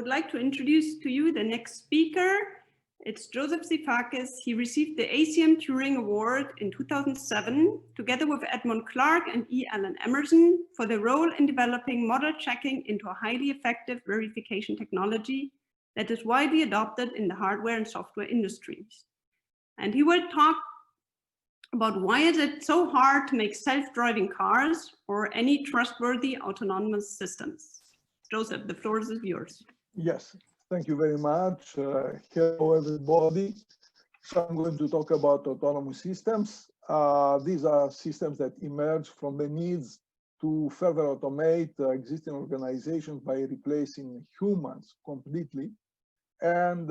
would like to introduce to you the next speaker. It's Joseph Sifakis. He received the ACM Turing Award in 2007, together with Edmund Clark and E. Allen Emerson, for their role in developing model checking into a highly effective verification technology that is widely adopted in the hardware and software industries. And he will talk about why is it so hard to make self-driving cars or any trustworthy autonomous systems. Joseph, the floor is yours. Yes, thank you very much. Hello, everybody. So I'm going to talk about autonomous systems. These are systems that emerge from the needs to further automate existing organizations by replacing humans completely. And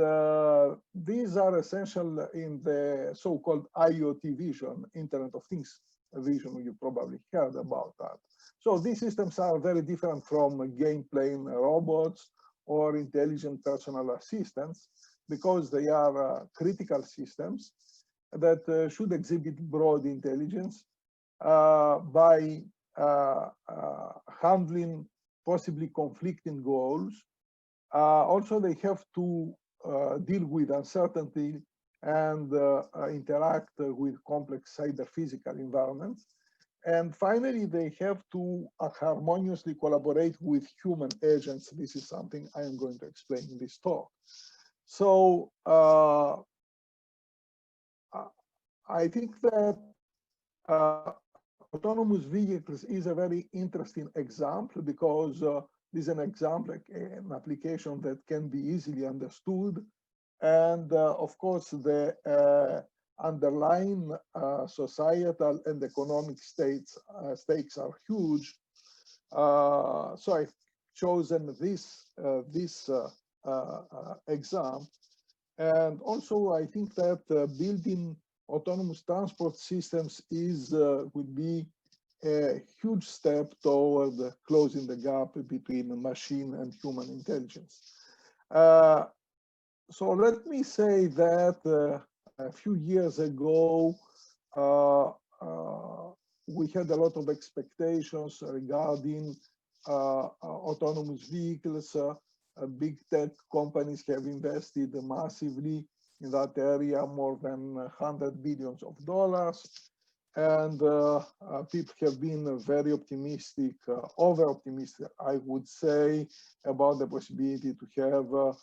these are essential in the so-called IoT vision, Internet of Things vision. You probably heard about that. So these systems are very different from game-playing robots or intelligent personal assistants because they are critical systems that should exhibit broad intelligence by handling possibly conflicting goals. Also, they have to deal with uncertainty and interact with complex cyber-physical environments. And finally, they have to harmoniously collaborate with human agents. This is something I am going to explain in this talk. So I think that autonomous vehicles is a very interesting example because this is an example, an application that can be easily understood. And of course, the underlying societal and economic stakes are huge. So I've chosen this example. And also, I think that building autonomous transport systems would be a huge step toward closing the gap between machine and human intelligence. So let me say that a few years ago, we had a lot of expectations regarding autonomous vehicles. Big tech companies have invested massively in that area, more than $100 billion. And people have been very optimistic, over-optimistic, I would say, about the possibility to have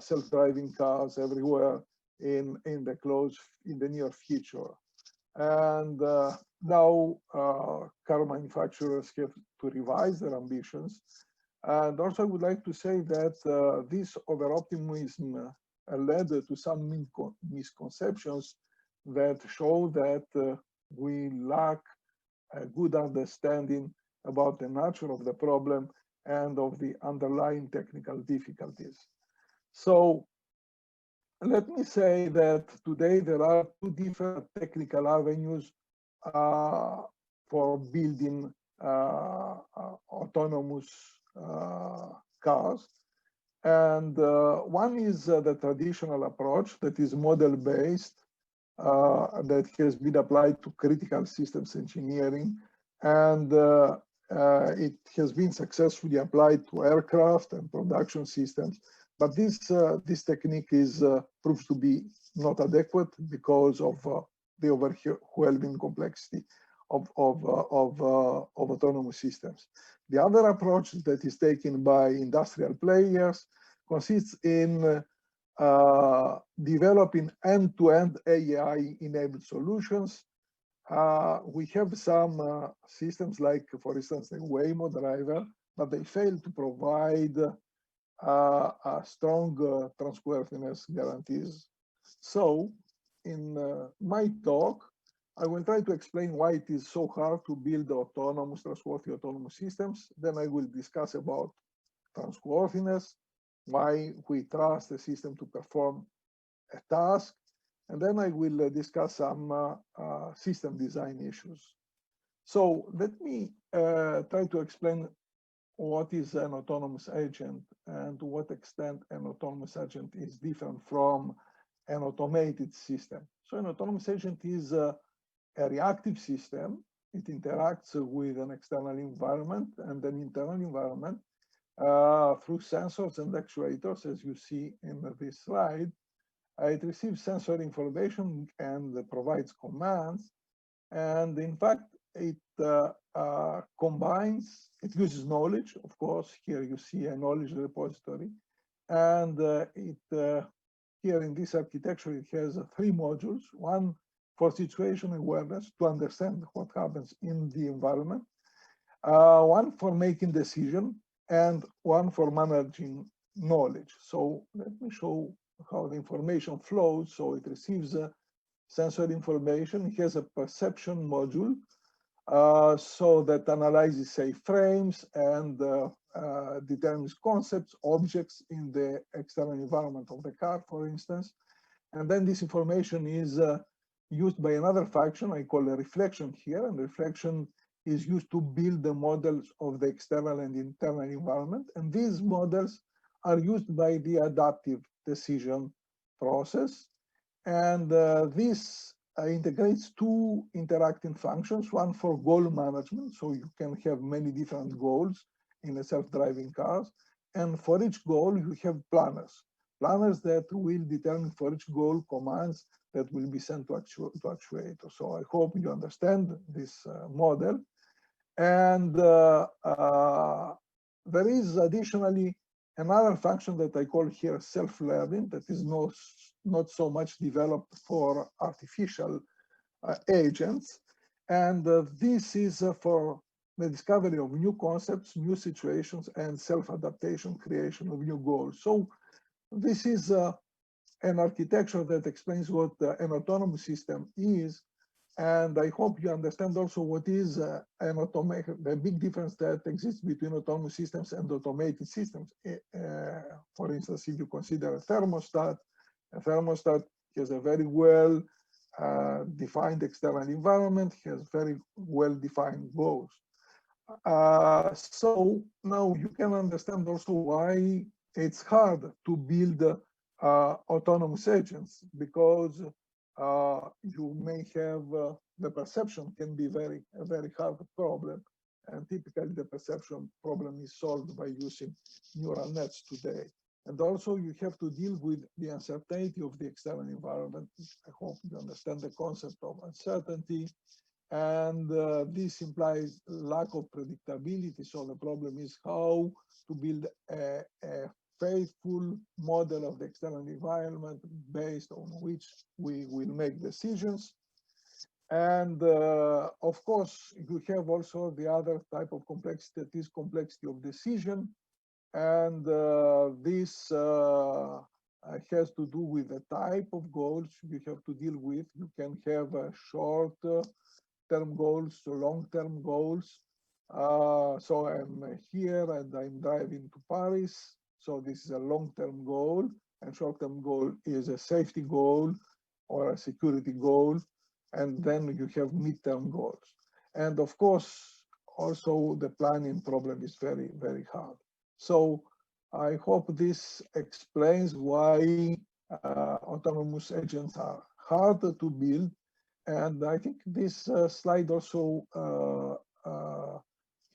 self-driving cars everywhere in the near future. And now car manufacturers have to revise their ambitions. And also I would like to say that this over-optimism led to some misconceptions that show that we lack a good understanding about the nature of the problem and of the underlying technical difficulties. So let me say that today there are two different technical avenues for building autonomous cars. And one is the traditional approach that is model-based, that has been applied to critical systems engineering. And it has been successfully applied to aircraft and production systems. But this technique proves to be not adequate because of the overwhelming complexity of autonomous systems. The other approach that is taken by industrial players consists in developing end-to-end AI-enabled solutions. We have some systems like, for instance, the Waymo driver, but they fail to provide strong trustworthiness guarantees. So in my talk, I will try to explain why it is so hard to build trustworthy autonomous systems. Then I will discuss about trustworthiness, why we trust the system to perform a task. And then I will discuss some system design issues. So let me try to explain what is an autonomous agent and to what extent an autonomous agent is different from an automated system. So an autonomous agent is a reactive system. It interacts with an external environment and an internal environment. through sensors and actuators, as you see in this slide. It receives sensor information and provides commands. And in fact, it combines, it uses knowledge, of course. Here you see a knowledge repository. And here in this architecture, it has 3 modules, one for situational awareness to understand what happens in the environment, one for making decision, and one for managing knowledge. So let me show how the information flows. So it receives sensor information. It has a perception module, so that analyzes, say, frames and determines concepts, objects in the external environment of the car, for instance. And then this information is used by another function I call a reflection here, and reflection is used to build the models of the external and internal environment. And these models are used by the adaptive decision process. And this integrates 2 interacting functions, one for goal management, so you can have many different goals in a self-driving cars. And for each goal, you have planners that will determine for each goal commands that will be sent to actuators. So I hope you understand this model. And there is additionally another function that I call here self-learning, that is not so much developed for artificial agents. And this is for the discovery of new concepts, new situations, and self-adaptation, creation of new goals. So this is an architecture that explains what an autonomous system is. And I hope you understand also what is the big difference that exists between autonomous systems and automated systems. For instance, if you consider a thermostat has a very well defined external environment, has very well defined goals. So now you can understand also why it's hard to build autonomous agents, because you may have the perception can be a very hard problem, and typically the perception problem is solved by using neural nets today. And also you have to deal with the uncertainty of the external environment. I hope you understand the concept of uncertainty, and this implies lack of predictability. So the problem is how to build a faithful model of the external environment based on which we will make decisions. And of course, you have also the other type of complexity, that is complexity of decision. And this has to do with the type of goals you have to deal with. You can have short-term goals, long-term goals. So I'm here and I'm driving to Paris. So this is a long-term goal, and short-term goal is a safety goal or a security goal. And then you have mid-term goals. And of course, also the planning problem is very, very hard. So I hope this explains why autonomous agents are hard to build. And I think this slide also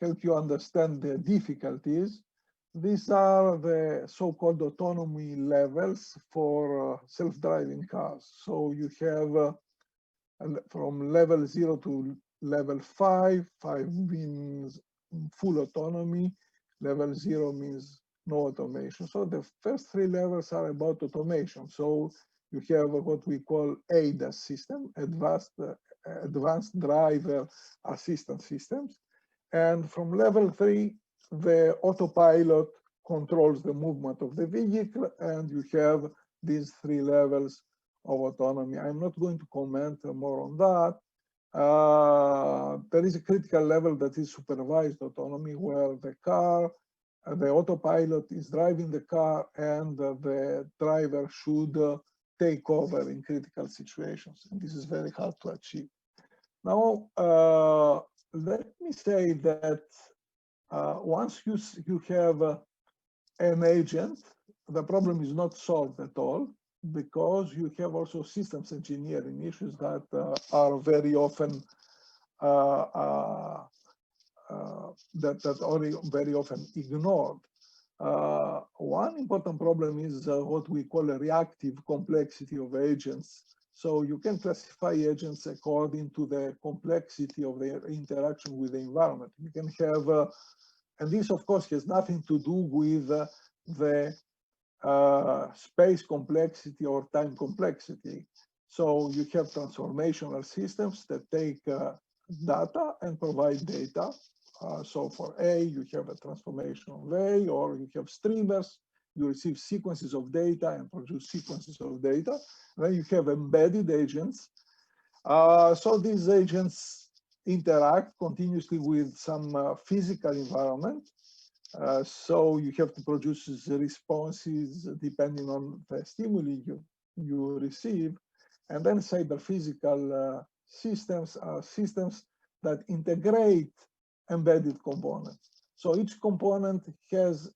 help you understand the difficulties. These are the so-called autonomy levels for self-driving cars. So you have from level 0 to level 5. 5 means full autonomy. Level 0 means no automation. So the first 3 levels are about automation. So you have what we call ADAS system, advanced driver assistance systems. And from level 3, the autopilot controls the movement of the vehicle, and you have these 3 levels of autonomy. I'm not going to comment more on that. There is a critical level that is supervised autonomy, where the car, the autopilot is driving the car, and the driver should take over in critical situations. And this is very hard to achieve. Now, let me say that once you have an agent, the problem is not solved at all, because you have also systems engineering issues that are very often very often ignored. One important problem is what we call a reactive complexity of agents. So you can classify agents according to the complexity of their interaction with the environment. You can have, and this of course has nothing to do with the space complexity or time complexity. So you have transformational systems that take data and provide data. So for A, you have a transformation of A, or you have streamers. You receive sequences of data and produce sequences of data. Then you have embedded agents. So these agents interact continuously with some physical environment. So you have to produce the responses depending on the stimuli you receive. And then cyber-physical systems are systems that integrate embedded components. So each component has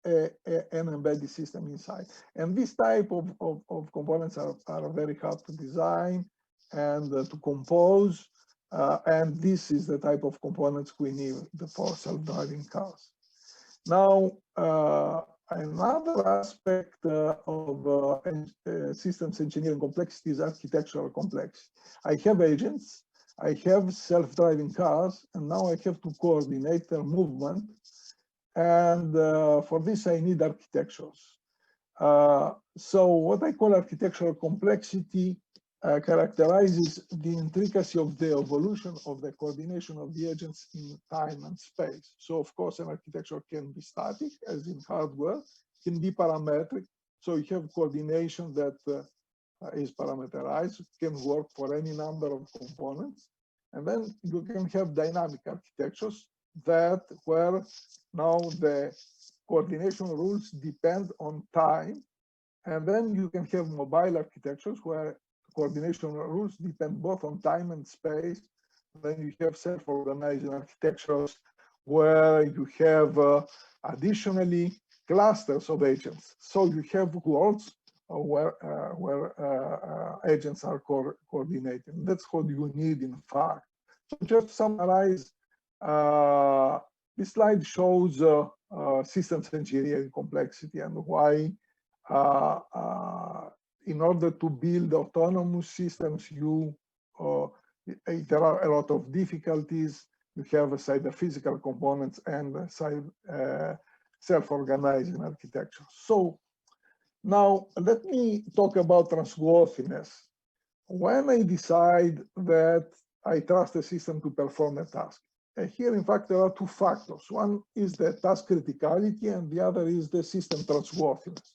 an embedded system inside. And this type of components are very hard to design and to compose. And this is the type of components we need for self-driving cars. Now, another aspect of systems engineering complexity is architectural complexity. I have agents, I have self-driving cars, and now I have to coordinate their movement. And for this, I need architectures. So what I call architectural complexity characterizes the intricacy of the evolution of the coordination of the agents in time and space. So of course, an architecture can be static, as in hardware, can be parametric. So you have coordination that is parameterized, can work for any number of components. And then you can have dynamic architectures that where now the coordination rules depend on time. And then you can have mobile architectures where coordination rules depend both on time and space. Then you have self-organizing architectures where you have additionally clusters of agents. So you have worlds where agents are coordinated. That's what you need in fact. So just to summarize, this slide shows systems engineering complexity and why in order to build autonomous systems, there are a lot of difficulties. You have cyber-physical components and self-organizing architecture. So now let me talk about trustworthiness. When I decide that I trust a system to perform a task, here, in fact, there are two factors. One is the task criticality, and the other is the system trustworthiness.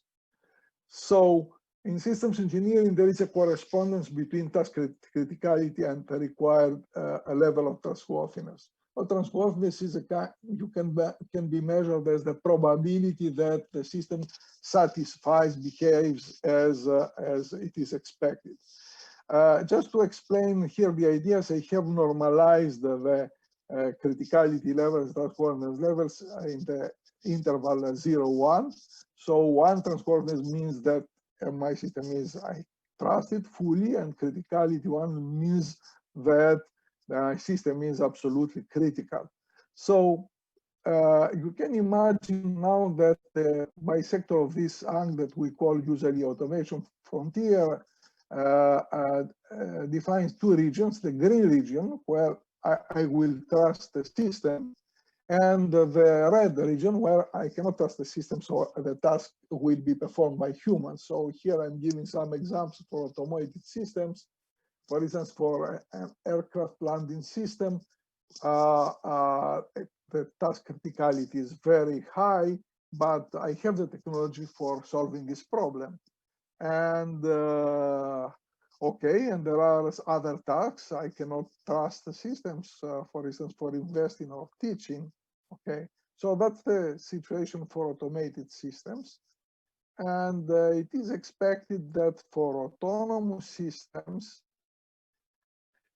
So in systems engineering, there is a correspondence between task criticality and the required a level of trustworthiness. Well, trustworthiness is can be measured as the probability that the system satisfies, behaves as it is expected. Just to explain here the ideas, I have normalized the criticality levels, trustworthiness levels in the interval 0, 1. So 1 trustworthiness means that my system is, I trust it fully, and criticality 1 means that the system is absolutely critical. So you can imagine now that the bisector of this angle that we call usually automation frontier defines two regions, the green region where I will trust the system, and the red region where I cannot trust the system, so the task will be performed by humans. So here I'm giving some examples for automated systems. For instance, for an aircraft landing system, the task criticality is very high, but I have the technology for solving this problem. And okay, and there are other tasks I cannot trust the systems, for instance, for investing or teaching. Okay, so that's the situation for automated systems. And it is expected that for autonomous systems,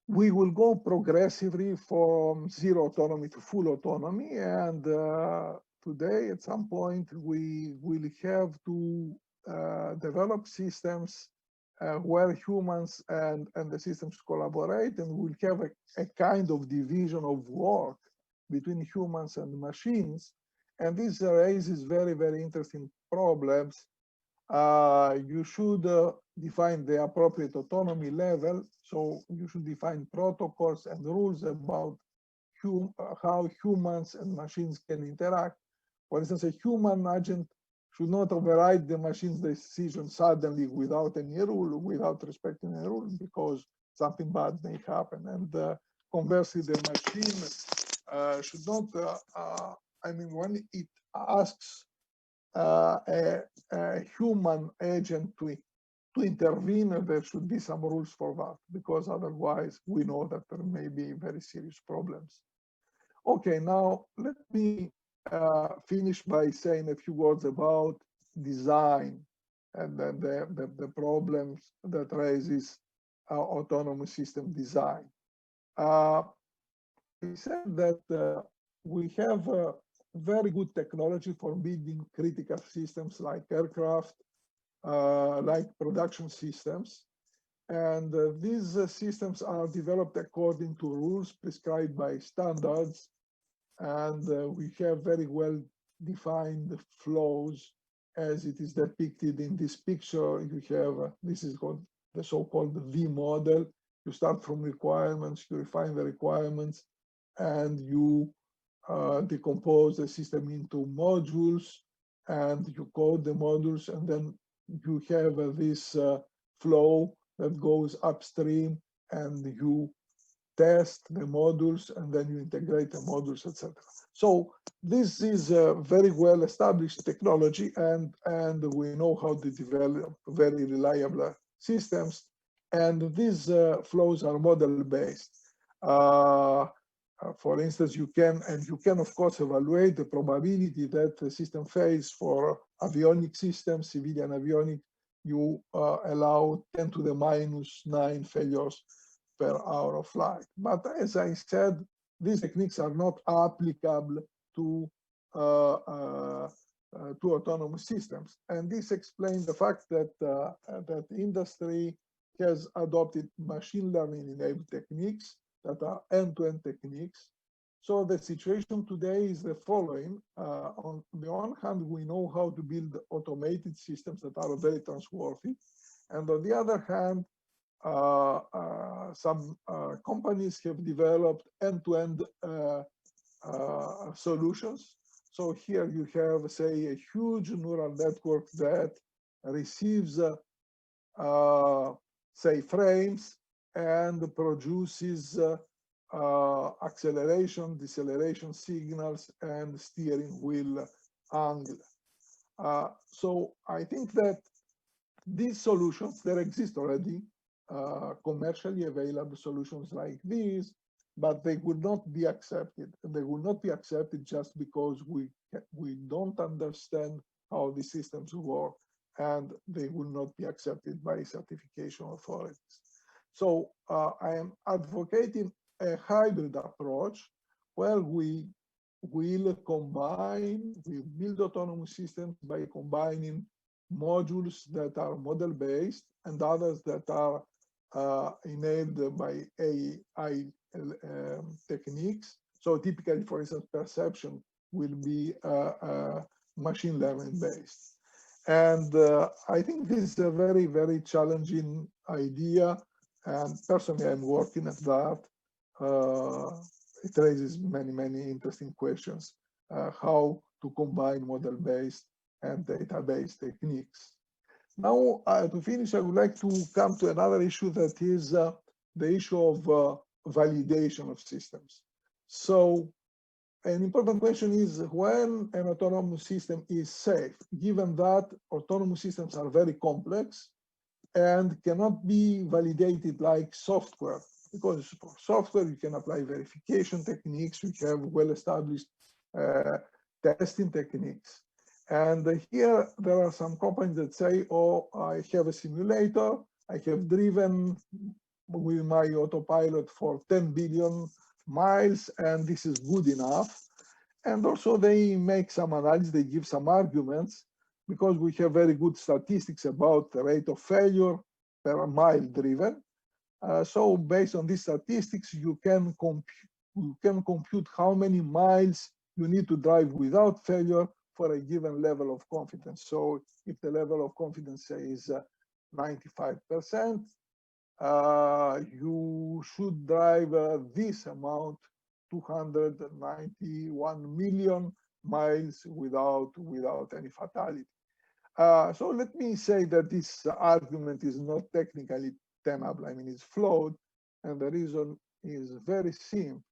we will go progressively from zero autonomy to full autonomy. And today, at some point, we will have to develop systems where humans and the systems collaborate, and we'll have a kind of division of work between humans and machines. And this raises very, very interesting problems. You should define the appropriate autonomy level. So you should define protocols and rules about how humans and machines can interact. For instance, a human agent should not override the machine's decision suddenly without any rule, without respecting a rule, because something bad may happen. And conversely, the machine should not, I mean, when it asks a human agent to intervene, there should be some rules for that, because otherwise we know that there may be very serious problems. Okay, now let me finish by saying a few words about design and then the problems that raises autonomous system design. We said that we have very good technology for building critical systems like aircraft, like production systems. And these systems are developed according to rules prescribed by standards. And we have very well defined flows as it is depicted in this picture. You have, this is called the so-called V model. You start from requirements, you refine the requirements, and you decompose the system into modules, and you code the modules, and then you have this flow that goes upstream, and you test the modules, and then you integrate the modules, etc. So this is a very well established technology, and we know how to develop very reliable systems. And these flows are model based. For instance, you can of course evaluate the probability that the system fails. For avionic systems, civilian avionic, you allow 10 to the -9 failures per hour of flight. But as I said, these techniques are not applicable to autonomous systems. And this explains the fact that that industry has adopted machine learning enabled techniques that are end-to-end techniques. So the situation today is the following. On the one hand, we know how to build automated systems that are very trustworthy. And on the other hand, some companies have developed end-to-end solutions. So here you have, say, a huge neural network that receives, say, frames and produces acceleration, deceleration signals, and steering wheel angle. So I think that these solutions, there exist already commercially available solutions like these, but they would not be accepted. And they will not be accepted just because we don't understand how the systems work, and they will not be accepted by certification authorities. So I am advocating a hybrid approach where we will build autonomous systems by combining modules that are model-based and others that are enabled by AI techniques. So typically, for instance, perception will be machine learning based. And I think this is a very, very challenging idea. And personally, I'm working at that. It raises many, many interesting questions. How to combine model-based and database techniques. Now, to finish, I would like to come to another issue that is the issue of validation of systems. So an important question is when an autonomous system is safe, given that autonomous systems are very complex and cannot be validated like software, because for software you can apply verification techniques, we have well-established testing techniques. And here there are some companies that say, oh, I have a simulator, I have driven with my autopilot for 10 billion miles, and this is good enough. And also they make some analysis, they give some arguments, because we have very good statistics about the rate of failure per mile driven. So based on these statistics, you can compute how many miles you need to drive without failure for a given level of confidence. So if the level of confidence is 95%, you should drive this amount, 291 million miles without any fatality. So let me say that this argument is not technically tenable. I mean, it's flawed, and the reason is very simple.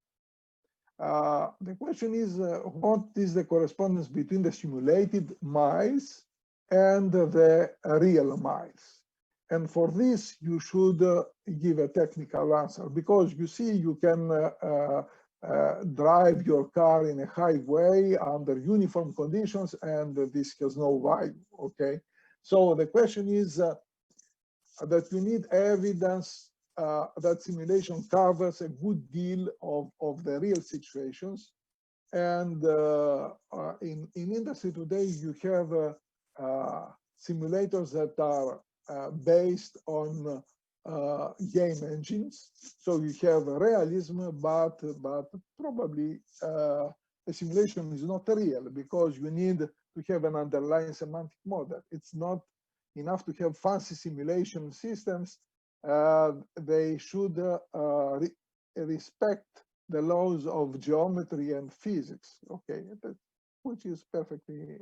The question is, what is the correspondence between the simulated miles and the real miles? And for this, you should give a technical answer, because you see, you can drive your car in a highway under uniform conditions, and this has no value, okay? So the question is that you need evidence that simulation covers a good deal of the real situations. And in industry today, you have simulators that are based on game engines. So you have realism, but probably the simulation is not real, because you need to have an underlying semantic model. It's not enough to have fancy simulation systems. They should respect the laws of geometry and physics, okay, which is perfectly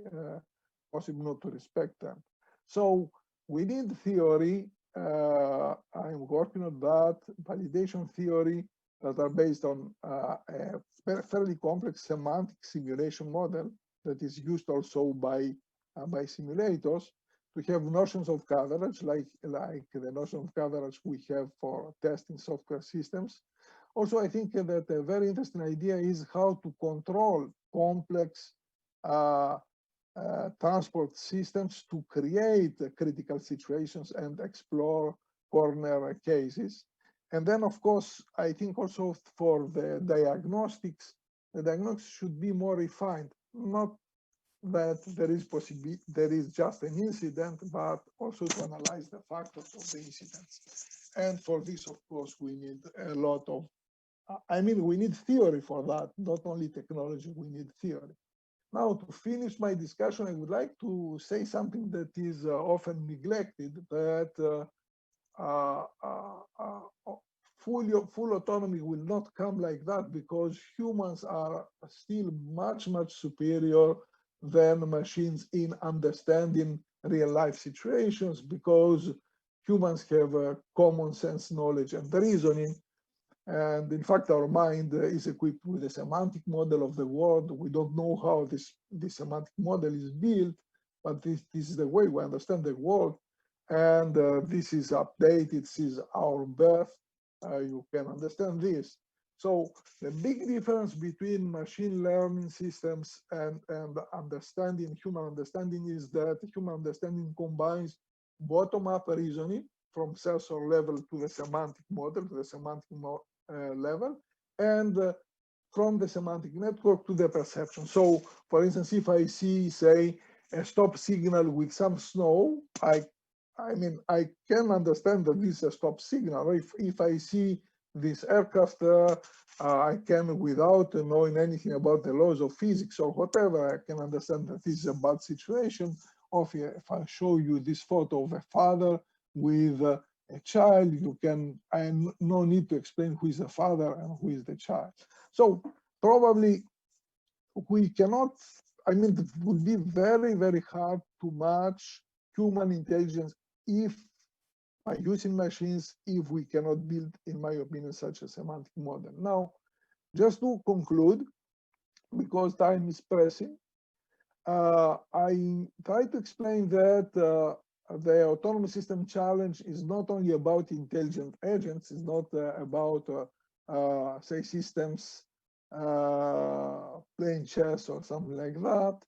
possible not to respect them. So we need theory. I'm working on that, validation theory that are based on a fairly complex semantic simulation model that is used also by simulators, to have notions of coverage, like the notion of coverage we have for testing software systems. Also, I think that a very interesting idea is how to control complex transport systems to create critical situations and explore corner cases. And then, of course, I think also for the diagnostics should be more refined, not that there is just an incident, but also to analyze the factors of the incidents. And for this, of course, we need a lot of, we need theory for that, not only technology, we need theory. Now, to finish my discussion, I would like to say something that is often neglected, that full autonomy will not come like that, because humans are still much superior than machines in understanding real life situations, because humans have a common sense knowledge and reasoning. And in fact, our mind is equipped with a semantic model of the world. We don't know how this semantic model is built, but this is the way we understand the world. And this is updated since our birth. You can understand this. So the big difference between machine learning systems and human understanding is that human understanding combines bottom-up reasoning from sensor level to the semantic model, to the semantic level, and from the semantic network to the perception. So, for instance, if I see, say, a stop signal with some snow, I can understand that this is a stop signal. If I see this aircraft, I can, without knowing anything about the laws of physics or whatever, I can understand that this is a bad situation. Or if I show you this photo of a father with a child, I no need to explain who is the father and who is the child. So probably we cannot, it would be very hard to match human intelligence by using machines, if we cannot build, in my opinion, such a semantic model. Now, just to conclude, because time is pressing, I try to explain that the autonomous system challenge is not only about intelligent agents, it's not about, say, systems playing chess or something like that.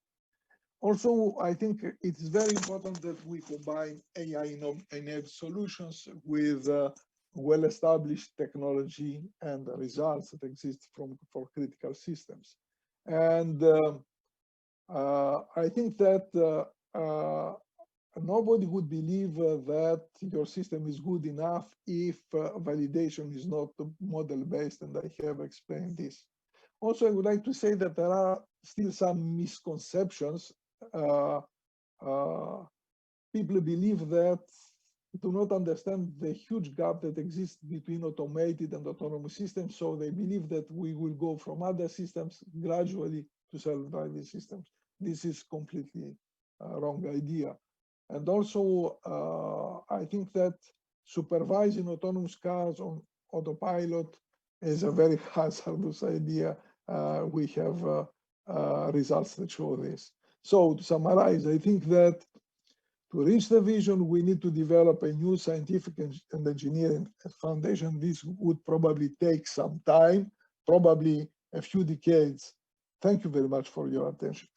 Also, I think it's very important that we combine AI-enabled solutions with well-established technology and results that exist for critical systems. And I think that nobody would believe that your system is good enough if validation is not model-based, and I have explained this. Also, I would like to say that there are still some misconceptions. People believe that do not understand the huge gap that exists between automated and autonomous systems. So they believe that we will go from other systems gradually to self-driving systems. This is completely wrong idea. And also, I think that supervising autonomous cars on autopilot is a very hazardous idea. We have results that show this. So to summarize, I think that to reach the vision, we need to develop a new scientific and engineering foundation. This would probably take some time, probably a few decades. Thank you very much for your attention.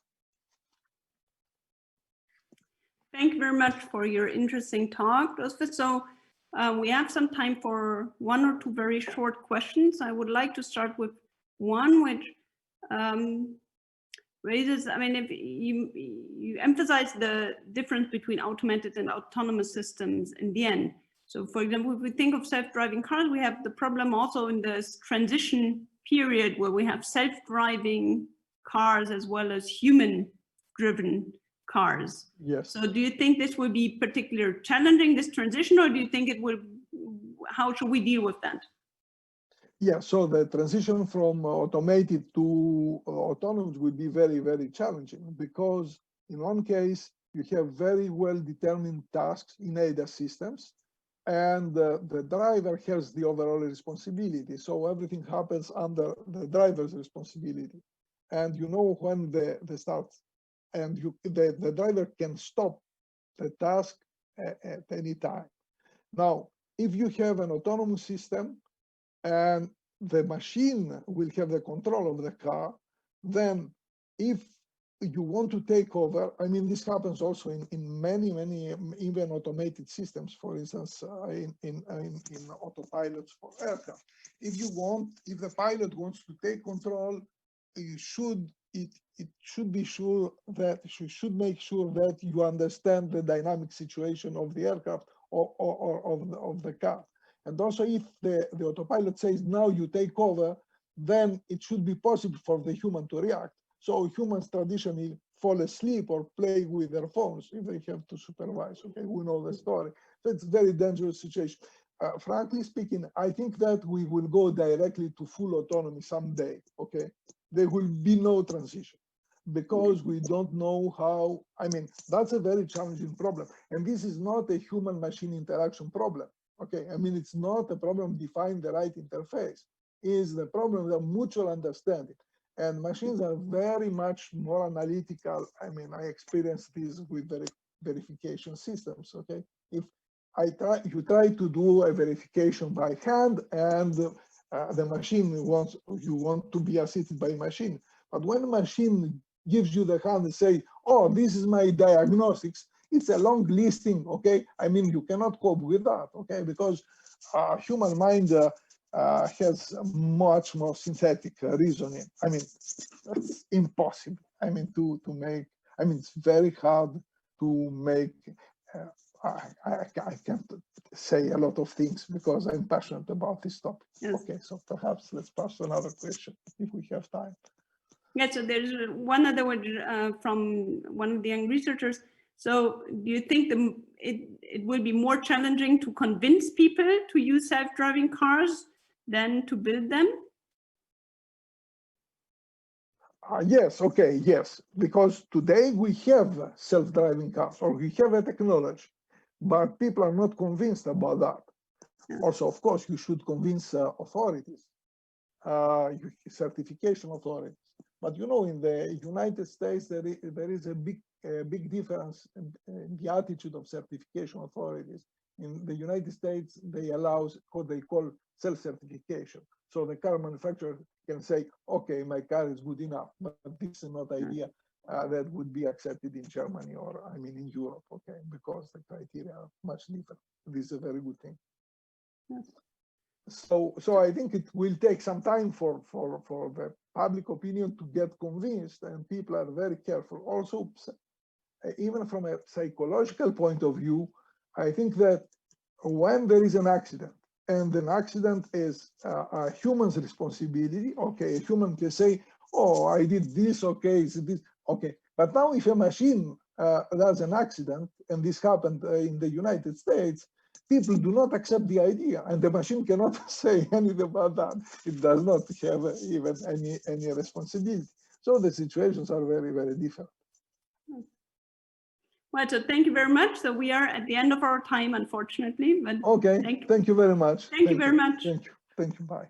Thank you very much for your interesting talk, Joseph. So we have some time for one or two very short questions. I would like to start with one which raises, I mean, if you emphasize the difference between automated and autonomous systems in the end. So for example, if we think of self-driving cars, we have the problem also in this transition period where we have self-driving cars as well as human-driven cars. Yes. So do you think this will be particularly challenging, this transition, or do you think it will, how should we deal with that? Yeah, so the transition from automated to autonomous will be very, very challenging because in one case, you have very well-determined tasks in ADAS systems, and the driver has the overall responsibility. So everything happens under the driver's responsibility. And you know when the start, and the driver can stop the task at any time. Now, if you have an autonomous system, and the machine will have the control of the car, then if you want to take over, I mean, this happens also in many, even automated systems, for instance, in autopilots for aircraft. If the pilot wants to take control, it should make sure that you understand the dynamic situation of the aircraft or of the car. And also, if the autopilot says, now you take over, then it should be possible for the human to react. So humans traditionally fall asleep or play with their phones if they have to supervise. Okay, we know the story. So it's a very dangerous situation. Frankly speaking, I think that we will go directly to full autonomy someday. Okay, there will be no transition because we don't know how. I mean, that's a very challenging problem. And this is not a human-machine interaction problem. Okay, I mean, it's not a problem define the right interface. It's the problem of mutual understanding. And machines are very much more analytical. I mean, I experienced this with verification systems. Okay, if you try to do a verification by hand, and the machine you want to be assisted by machine. But when a machine gives you the hand and say, "Oh, this is my diagnostics," it's a long listing, okay? I mean, you cannot cope with that, okay? Because human mind has much more synthetic reasoning. I mean, that's impossible. I mean, to make, I mean, it's very hard to make, I can't say a lot of things because I'm passionate about this topic. Yes. Okay, so perhaps let's pass to another question if we have time. Yeah, so there's one other one from one of the young researchers. So do you think it will be more challenging to convince people to use self-driving cars than to build them? Yes, okay, yes. Because today we have self-driving cars, or we have a technology, but people are not convinced about that. Yeah. Also, of course, you should convince authorities, certification authorities. But you know, in the United States, there is a big difference in the attitude of certification authorities. In the United States, they allow what they call self-certification. So the car manufacturer can say, okay, my car is good enough, but this is not an idea that would be accepted in Germany or, I mean, in Europe, okay, because the criteria are much different. This is a very good thing. Yes. So I think it will take some time for the public opinion to get convinced, and people are very careful. Also, even from a psychological point of view, I think that when there is an accident and an accident is a human's responsibility. Okay, a human can say, oh, I did this, okay, it's this, okay. But now if a machine does an accident, and this happened in the United States, people do not accept the idea, and the machine cannot say anything about that. It does not have even any responsibility. So the situations are very, very different. Well, so thank you very much. So we are at the end of our time, unfortunately. But okay, thank you very much. Thank you very much. Thank you. Bye.